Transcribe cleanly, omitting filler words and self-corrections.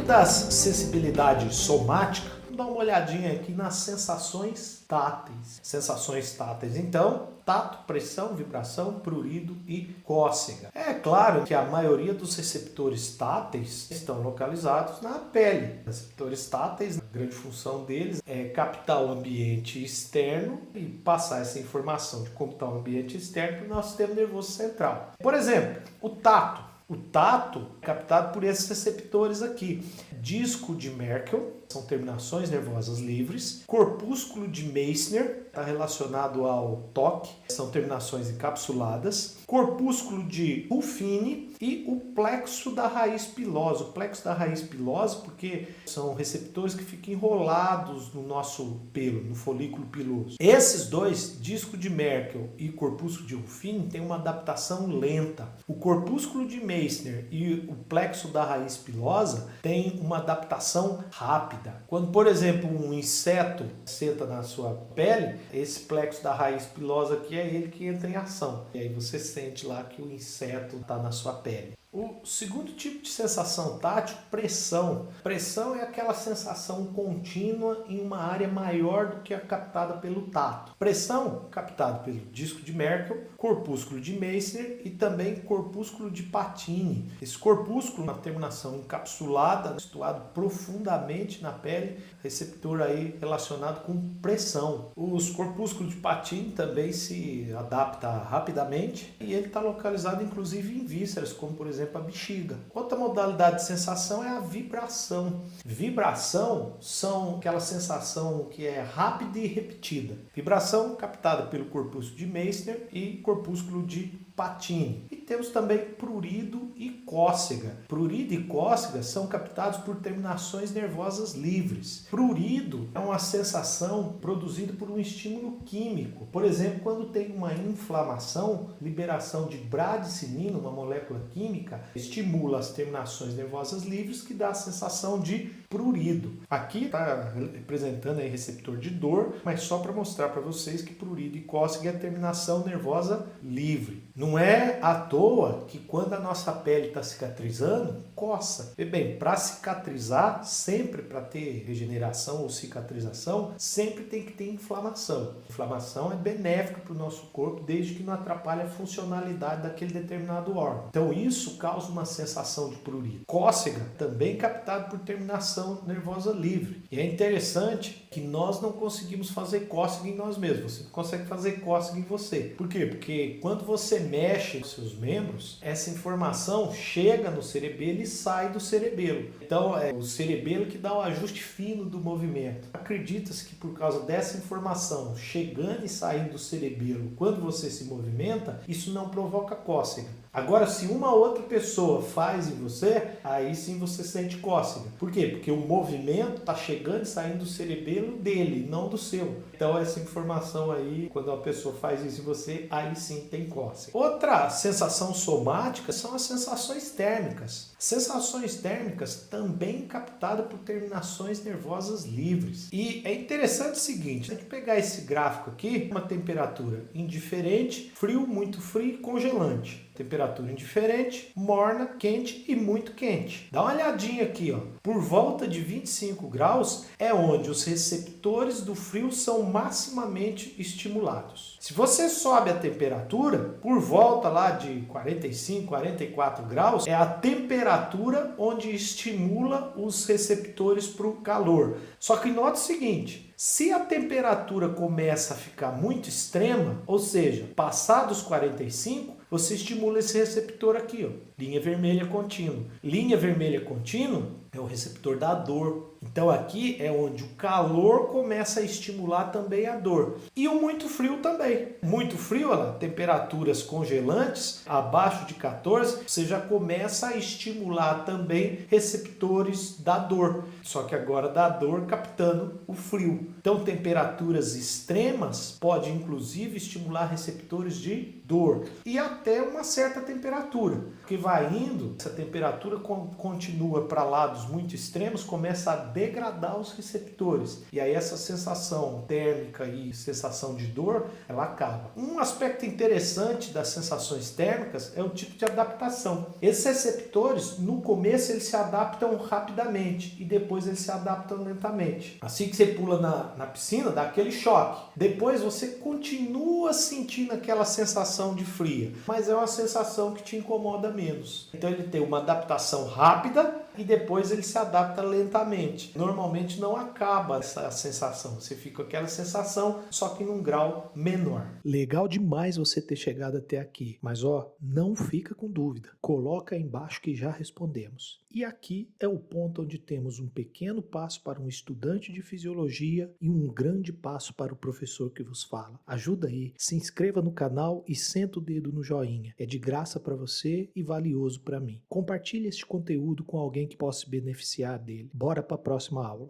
das sensibilidades somáticas, vamos dar uma olhadinha aqui nas sensações táteis. Sensações táteis, então, tato, pressão, vibração, prurido e cócega. É claro que a maioria dos receptores táteis estão localizados na pele. Os receptores táteis, a grande função deles é captar o ambiente externo e passar essa informação de como está o ambiente externo para o nosso sistema nervoso central. Por exemplo, o tato. O tato é captado por esses receptores aqui. Disco de Merkel, são terminações nervosas livres. Corpúsculo de Meissner, está relacionado ao toque, são terminações encapsuladas. Corpúsculo de Ruffini e o plexo da raiz pilosa. O plexo da raiz pilosa porque são receptores que ficam enrolados no nosso pelo, no folículo piloso. Esses dois, disco de Merkel e corpúsculo de Ruffini, têm uma adaptação lenta. O corpúsculo de Meissner e o plexo da raiz pilosa têm uma adaptação rápida. Quando, por exemplo, um inseto senta na sua pele, esse plexo da raiz pilosa aqui é ele que entra em ação. E aí você sente lá que o inseto está na sua pele. O segundo tipo de sensação tátil, pressão. Pressão é aquela sensação contínua em uma área maior do que a captada pelo tato. Pressão captada pelo disco de Merkel, corpúsculo de Meissner e também corpúsculo de Patini. Esse corpúsculo, na terminação encapsulada, situado profundamente na pele, receptor aí relacionado com pressão. Os corpúsculos de Patini também se adapta rapidamente e ele está localizado inclusive em vísceras, como por exemplo a bexiga. Outra modalidade de sensação é a vibração. Vibração são aquela sensação que é rápida e repetida. Vibração captada pelo corpúsculo de Meissner e corpúsculo de Patini. E temos também prurido e cócega. Prurido e cócega são captados por terminações nervosas livres. Prurido é uma sensação produzida por um estímulo químico. Por exemplo, quando tem uma inflamação, liberação de bradicinina, uma molécula química, estimula as terminações nervosas livres que dá a sensação de prurido. Aqui está representando aí receptor de dor, mas só para mostrar para vocês que prurido e cócega é a terminação nervosa livre. Não é à toa que quando a nossa pele está cicatrizando, coça. E bem, para cicatrizar, sempre para ter regeneração ou cicatrização, sempre tem que ter inflamação. Inflamação é benéfica para o nosso corpo, desde que não atrapalhe a funcionalidade daquele determinado órgão. Então isso causa uma sensação de prurido. Cócega, também captado por terminação nervosa livre. E é interessante que nós não conseguimos fazer cócega em nós mesmos. Você não consegue fazer cócega em você. Por quê? Porque quando você mexe os seus membros, essa informação chega no cerebelo e sai do cerebelo. Então é o cerebelo que dá o ajuste fino do movimento. Acredita-se que por causa dessa informação chegando e saindo do cerebelo, quando você se movimenta, isso não provoca cócega. Agora, se uma outra pessoa faz em você, aí sim você sente cócega. Por quê? Porque o movimento está chegando e saindo do cerebelo dele, não do seu. Então essa informação aí, quando uma pessoa faz isso em você, aí sim tem cócega. Outra sensação somática são as sensações térmicas. Sensações térmicas também captadas por terminações nervosas livres. E é interessante o seguinte, a gente pegar esse gráfico aqui, uma temperatura indiferente, frio, muito frio e congelante. Temperatura indiferente, morna, quente e muito quente. Dá uma olhadinha aqui, ó. Por volta de 25 graus é onde os receptores do frio são maximamente estimulados. Se você sobe a temperatura, por volta lá de 45, 44 graus, é a temperatura onde estimula os receptores para o calor. Só que note o seguinte, se a temperatura começa a ficar muito extrema, ou seja, passar dos 45, você estimula esse receptor aqui, ó, linha vermelha contínua. Linha vermelha contínua é o receptor da dor. Então aqui é onde o calor começa a estimular também a dor. E o muito frio também. Muito frio, olha lá, temperaturas congelantes, abaixo de 14, você já começa a estimular também receptores da dor. Só que agora da dor captando o frio. Então temperaturas extremas pode inclusive estimular receptores de dor e até uma certa temperatura, que vai indo, essa temperatura continua para lados muito extremos, começa a degradar os receptores e aí essa sensação térmica e sensação de dor, ela acaba. Um aspecto interessante das sensações térmicas é o tipo de adaptação. Esses receptores, no começo, eles se adaptam rapidamente e depois eles se adaptam lentamente. Assim que você pula na piscina, dá aquele choque. Depois você continua sentindo aquela sensação de fria, mas é uma sensação que te incomoda menos. Então ele tem uma adaptação rápida e depois ele se adapta lentamente. Normalmente não acaba essa sensação, você fica com aquela sensação, só que num grau menor. Legal demais você ter chegado até aqui, mas não fica com dúvida. Coloca aí embaixo que já respondemos. E aqui é o ponto onde temos um pequeno passo para um estudante de fisiologia e um grande passo para o professor que vos fala. Ajuda aí, se inscreva no canal e senta o dedo no joinha. É de graça para você e valioso para mim. Compartilhe este conteúdo com alguém que possa se beneficiar dele. Bora para a próxima aula.